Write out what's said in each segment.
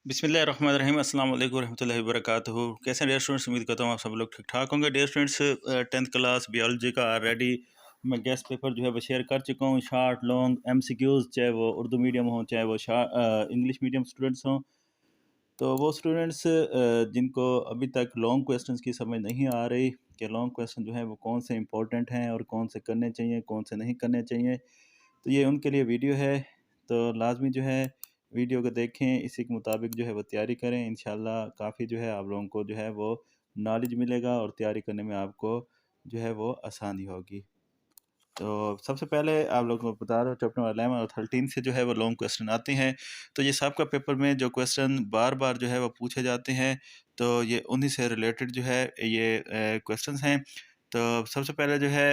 बिस्मिल्लाहिर्रहमानिर्रहीम अस्सलाम वालेकुम रहमतुल्लाहि वबरकातुहू। कैसे हैं डियर स्टूडेंट्स? उम्मीद करता हूँ आप सब लोग ठीक ठाक होंगे। Dear students, 10th class biology का ऑलरेडी मैं गेस्ट पेपर जो है वो शेयर कर चुका हूँ। शार्ट लॉन्ग एमसीक्यूज़, चाहे वो उर्दू मीडियम हो चाहे वो इंग्लिश मीडियम स्टूडेंट्स हों। तो वो स्टूडेंट्स जिनको अभी तक लॉन्ग क्वेश्चंस की समझ नहीं आ रही कि लॉन्ग क्वेश्चन जो है वो कौन से इंपॉर्टेंट हैं और कौन से करने चाहिए कौन से नहीं करने चाहिए, तो ये उनके लिए वीडियो है। तो लाजमी जो है वीडियो को देखें, इसी के मुताबिक जो है वो तैयारी करें। इंशाल्लाह काफ़ी जो है आप लोगों को जो है वो नॉलेज मिलेगा और तैयारी करने में आपको जो है वो आसानी होगी। तो सबसे पहले आप लोगों को बता रहा हूँ, चैप्टर 11 और 13 से जो है वो लॉन्ग क्वेश्चन आते हैं। तो ये सबका पेपर में जो क्वेश्चन बार बार जो है वो पूछे जाते हैं, तो ये उन्हीं से रिलेटेड जो है ये क्वेश्चंस हैं। तो सबसे पहले जो है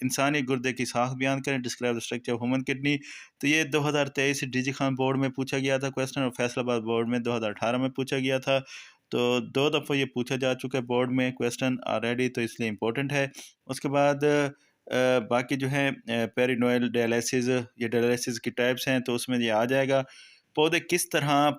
इंसानी गुर्दे की साख बयान करें, describe the structure of human kidney. तो ये 2023 डीजी खान बोर्ड में पूछा गया था क्वेश्चन, और फैसलाबाद बोर्ड में 2018 में पूछा गया था। तो 2 दफ़ा ये पूछा जा चुका है बोर्ड में क्वेश्चन ऑलरेडी, तो इसलिए इम्पोर्टेंट है। उसके बाद बाकी जो है पेरिनोइल डायलिसिस, ये डायलिसिस की टाइप्स हैं, तो उसमें ये आ जाएगा। पौधे किस तरह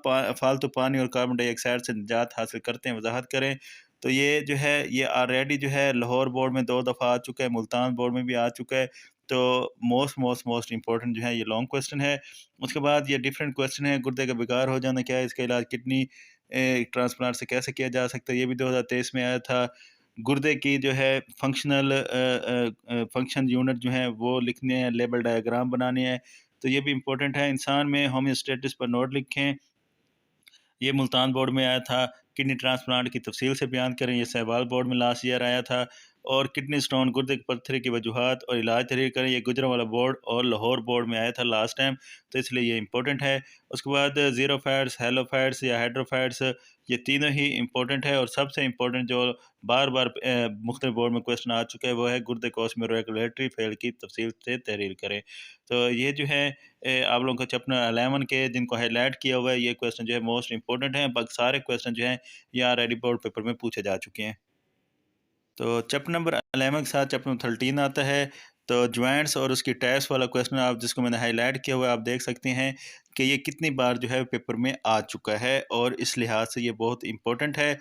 फालतू पानी और कार्बन डाइऑक्साइड से निजात हासिल करते हैं, वजाहत करें। तो ये जो है ये ऑलरेडी जो है लाहौर बोर्ड में 2 दफ़ा आ चुका है, मुल्तान बोर्ड में भी आ चुका है। तो मोस्ट मोस्ट मोस्ट इंपॉर्टेंट जो है ये लॉन्ग क्वेश्चन है। उसके बाद ये डिफरेंट क्वेश्चन है, गुर्दे का बिगाड़ हो जाना क्या है, इसका इलाज किडनी ट्रांसप्लांट से कैसे किया जा सकता है, ये भी 2023 में आया था। गुर्दे की जो है फंक्शनल फंक्शन यूनिट जो है वो लिखने हैं, लेबल डायग्राम बनाने हैं, तो ये भी इम्पोर्टेंट है। इंसान में होम्योस्टेसिस पर नोट लिखें, ये मुल्तान बोर्ड में आया था। किडनी ट्रांसप्लांट की तफसील से बयान करें, ये सहवाल बोर्ड में लास्ट ईयर आया था। और किडनी स्टोन गुर्दे के पत्थर की वजूहत और इलाज तहरीर करें, ये गुजरांवाला बोर्ड और लाहौर बोर्ड में आया था लास्ट टाइम, तो इसलिए ये इंपॉर्टेंट है। उसके बाद ज़ीरो फैट्स, हेलो फैट्स या हाइड्रोफैट्स, ये तीनों ही इंपॉर्टेंट है। और सबसे इंपॉर्टेंट जो बार बार मुख्तलिफ बोर्ड में क्वेश्चन आ चुका है वो है गुर्दे कोश में रेगुलेटरी फेल की तफसील से तहरीर करें। तो ये जो है आप लोगों को चैप्टर 11 के जिनको हाईलाइट किया हुआ है, ये क्वेश्चन जो है मोस्ट इंपॉर्टेंट हैं। बाकी सारे क्वेश्चन जो हैं ये ऑलरेडी बोर्ड पेपर में पूछे जा चुके हैं। तो चैप्टर नंबर 11 के साथ चैप्टर नंबर 13 आता है। तो ज्वाइंट्स और उसकी टाइप्स वाला क्वेश्चन आप जिसको मैंने हाईलाइट किया हुआ है, आप देख सकते हैं कि ये कितनी बार जो है पेपर में आ चुका है, और इस लिहाज से ये बहुत इंपॉर्टेंट है।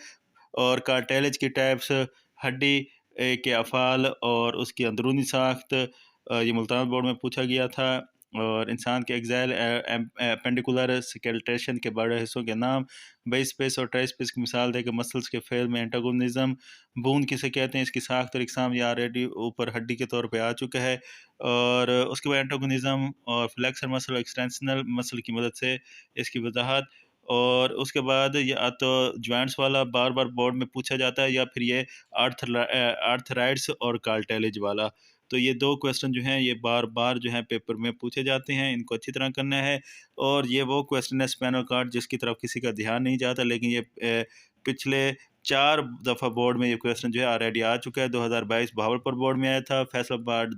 और कार्टेलेज की टाइप्स, हड्डी के अफ़ाल और उसकी अंदरूनी साख्त, ये मुल्तान बोर्ड में पूछा गया था। और इंसान के एक्ज़ैल एपेंडिकुलर स्केलेटेशन के बड़े हिस्सों के नाम, बेस स्पेस और ट्राई स्पेस की मिसाल देकर मसल्स के फेल में एंटागोनिज्म, बूंद किसे कहते हैं, इसकी साख्त और इकसाम ये ऑलरेडी ऊपर हड्डी के तौर पे आ चुका है। और उसके बाद एंटागोनिज्म और फ्लेक्सर मसल और एक्सटेंशनल मसल की मदद से इसकी वजाहत। और उसके बाद ये तो जॉइंट्स वाला बार बार बोर्ड में पूछा जाता है, या फिर ये आर्थराइड्स और कार्टेलेज वाला। तो ये 2 क्वेश्चन जो हैं ये बार बार जो है पेपर में पूछे जाते हैं, इनको अच्छी तरह करना है। और ये वो क्वेश्चन है स्पाइनल कॉर्ड जिसकी तरफ किसी का ध्यान नहीं जाता, लेकिन ये पिछले 4 दफ़ा बोर्ड में ये क्वेश्चन जो है ऑलरेडी आ चुका है। 2022 भावलपुर बोर्ड में आया था, फैसलाबाद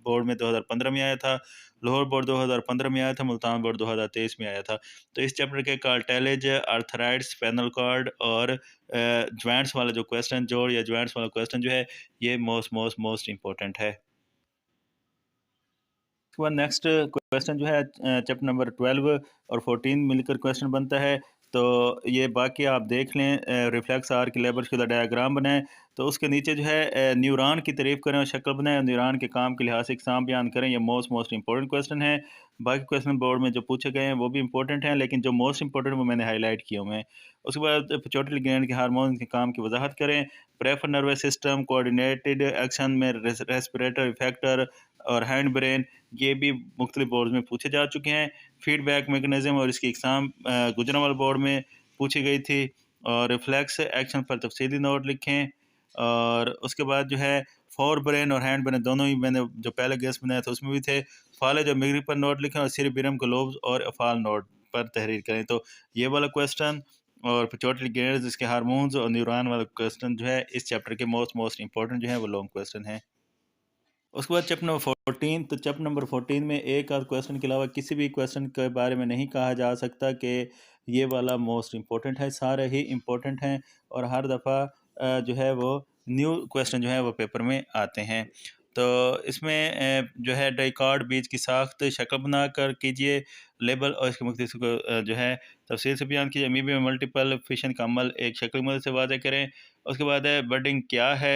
बोर्ड में 2015 में आया था, लाहौर बोर्ड 2015 में आया था, मुल्तान बोर्ड 2023 में आया था। तो इस चैप्टर के कार्टेलेज, आर्थराइड्स, स्पाइनल कॉर्ड और जॉइंट्स वाला जो क्वेश्चन, जोड़ या जॉइंट्स वाला क्वेश्चन जो है ये मोस्ट मोस्ट मोस्ट इंपॉर्टेंट है। उसके बाद नेक्स्ट क्वेश्चन जो है चैप्टर नंबर 12 और 14 मिलकर क्वेश्चन बनता है। तो ये बाकी आप देख लें, रिफ्लेक्स आर की लेबर शुदा डायग्राम बनाएं। तो उसके नीचे जो है न्यूरॉन की तारीफ करें और शक्ल बनाएं, और न्यूरॉन के काम के लिहाज से इकसाम बयान करें। ये मोस्ट मोस्ट इंपॉर्टेंट क्वेश्चन है। बाकी क्वेश्चन बोर्ड में जो पूछे गए हैं वो भी इंपॉर्टेंट हैं, लेकिन जो मोस्ट इंपॉर्टेंट वो मैंने हाईलाइट किए हुए हैं। उसके बाद पिट्यूटरी ग्लैंड के हार्मोन के काम की वजाहत करें। Prefer nervous system, coordinated action में रेस्पिरेटर इफेक्टर और हैंड ब्रेन, ये भी मुख्तलिफ बोर्ड में पूछे जा चुके हैं। फीडबैक मैकेनिज्म और इसकी एग्ज़ाम गुजरांवाला बोर्ड में पूछी गई थी। और रिफ्लेक्स एक्शन पर तफसीली नोट लिखें। और उसके बाद जो है फोर ब्रेन और हैंड ब्रेन दोनों ही मैंने जो पहले गेस बनाया था उसमें भी थे। फाले जो मिगरी पर नोट लिखें, और सिरिबिरम को लोब्स और अफाल नोट पर तहरीर करें। तो ये वाला क्वेश्चन और पिट्यूटरी ग्लैंड इसके हार्मोन्स और न्यूरॉन वाला क्वेश्चन जो है इस चैप्टर के मोस्ट मोस्ट इंपॉर्टेंट जो है वो लॉन्ग क्वेश्चन है। उसके बाद चैप्टर नंबर 14। तो चैप्टर नंबर 14 में एक आध क्वेश्चन के अलावा किसी भी क्वेश्चन के बारे में नहीं कहा जा सकता कि ये वाला मोस्ट इम्पोर्टेंट है, सारे ही इम्पोर्टेंट हैं। और हर दफ़ा जो है वो न्यू क्वेश्चन जो है वो पेपर में आते हैं। तो इसमें जो है डाइकॉट बीज की साख्त शक्ल बनाकर कीजिए, लेबल और इसके मुख्तलिफ को जो है तफसील से बयान कीजिए। अमीबे में मल्टीपल फिशन का अमल एक शक्ल की मदद से वाज़ेह करें। उसके बाद है बडिंग क्या है,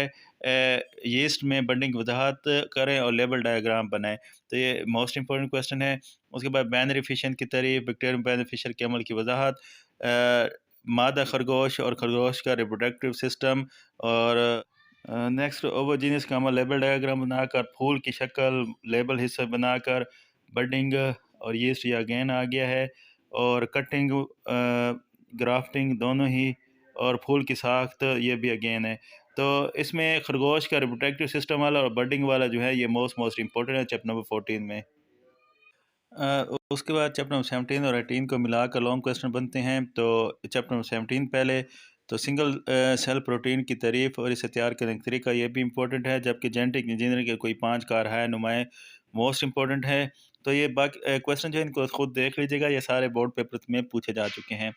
यीस्ट में बडिंग की वजाहत करें और लेबल डायग्राम बनाएं। तो ये मोस्ट इंपॉर्टेंट क्वेश्चन है। उसके बाद बैनरी फिशन की तारीफ, बैक्टीरियम बेनिफिशियल के अमल की वजाहत, मादा खरगोश और खरगोश का रिप्रोडक्टिव सिस्टम, और नेक्स्ट ओवोजीनियस का अमल लेबल डायग्राम बनाकर फूल की शक्ल लेबल हिस्सा बनाकर बडिंग और यीस्ट या अगेन आ गया है, और कटिंग ग्राफ्टिंग दोनों ही, और फूल की साख्त ये भी अगेन है। तो इसमें खरगोश का रिप्रोडक्टिव सिस्टम वाला और बडिंग वाला जो है ये मोस्ट इंपॉर्टेंट है चैप्टर नंबर 14 में। उसके बाद चैप्टर नंबर 17 और 18 को मिलाकर लॉन्ग क्वेश्चन बनते हैं। तो चैप्टर नंबर 17 पहले तो सिंगल सेल प्रोटीन की तारीफ और इसे तैयार करने का तरीका, ये भी इंपॉर्टेंट है। जबकि जेनेटिक इंजीनियरिंग के कोई 5 कार है नुमाएँ मोस्ट इंपॉर्टेंट है। तो ये बाकी क्वेश्चन जो है इनको खुद देख लीजिएगा, ये सारे बोर्ड पेपर में पूछे जा चुके हैं।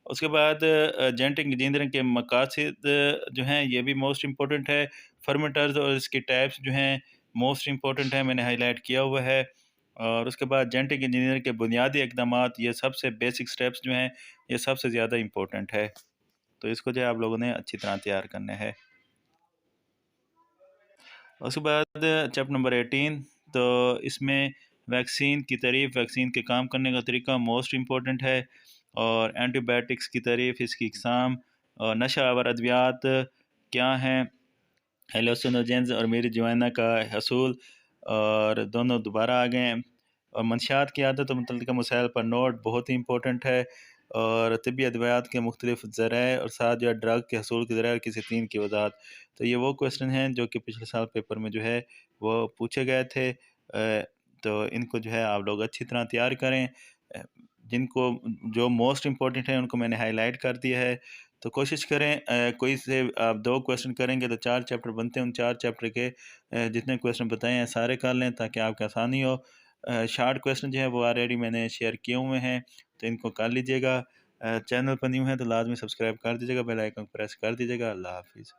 उसके बाद जेनेटिक इंजीनियरिंग के मकासद जो हैं ये भी मोस्ट इंपॉर्टेंट है। फर्मेंटर्स और इसके टाइप्स जो हैं मोस्ट इंपॉर्टेंट है, मैंने हाईलाइट किया हुआ है। और उसके बाद जेनेटिक इंजीनियरिंग के बुनियादी इकदामात, ये सबसे बेसिक स्टेप्स जो हैं ये सबसे ज़्यादा इंपॉर्टेंट है। तो इसको जो है आप लोगों ने अच्छी तरह तैयार करना है। उसके बाद चैप्टर नंबर 18, तो इसमें वैक्सीन की तारीफ, वैक्सीन के काम करने का तरीका मोस्ट इम्पोर्टेंट है, और एंटीबायोटिक्स की तारीफ, इसकी इकसाम, और नशा आवर अद्वियात क्या हैं, हेलोसिनोजेंस और मेरी जवाना का हसूल, और दोनों दोबारा आ गए हैं। और मंशियात की आदत और मुतल्लिका मसाइल पर नोट बहुत ही इंपॉर्टेंट है, और तिब्बी अद्वियात के मुख्तलिफ ज़राए और साथ जो है ड्रग के हसूल के ज़राए और किसी तीन की वजाहत। तो ये वो क्वेश्चन हैं जो कि पिछले साल पेपर में जो है वो पूछे गए थे। तो इनको जो है आप लोग अच्छी तरह तैयार करें। जिनको जो मोस्ट इम्पॉर्टेंट है उनको मैंने हाईलाइट कर दिया है। तो कोशिश करें कोई से आप 2 क्वेश्चन करेंगे तो 4 चैप्टर बनते हैं। उन 4 चैप्टर के जितने क्वेश्चन बताए हैं सारे कर लें ताकि आपको आसानी हो। शॉर्ट क्वेश्चन जो है वो ऑलरेडी मैंने शेयर किए हुए हैं, तो इनको कर लीजिएगा। चैनल पर न्यू है तो लाजमी सब्सक्राइब कर दीजिएगा, बेल आइकन प्रेस कर दीजिएगा। अल्लाह हाफिज़।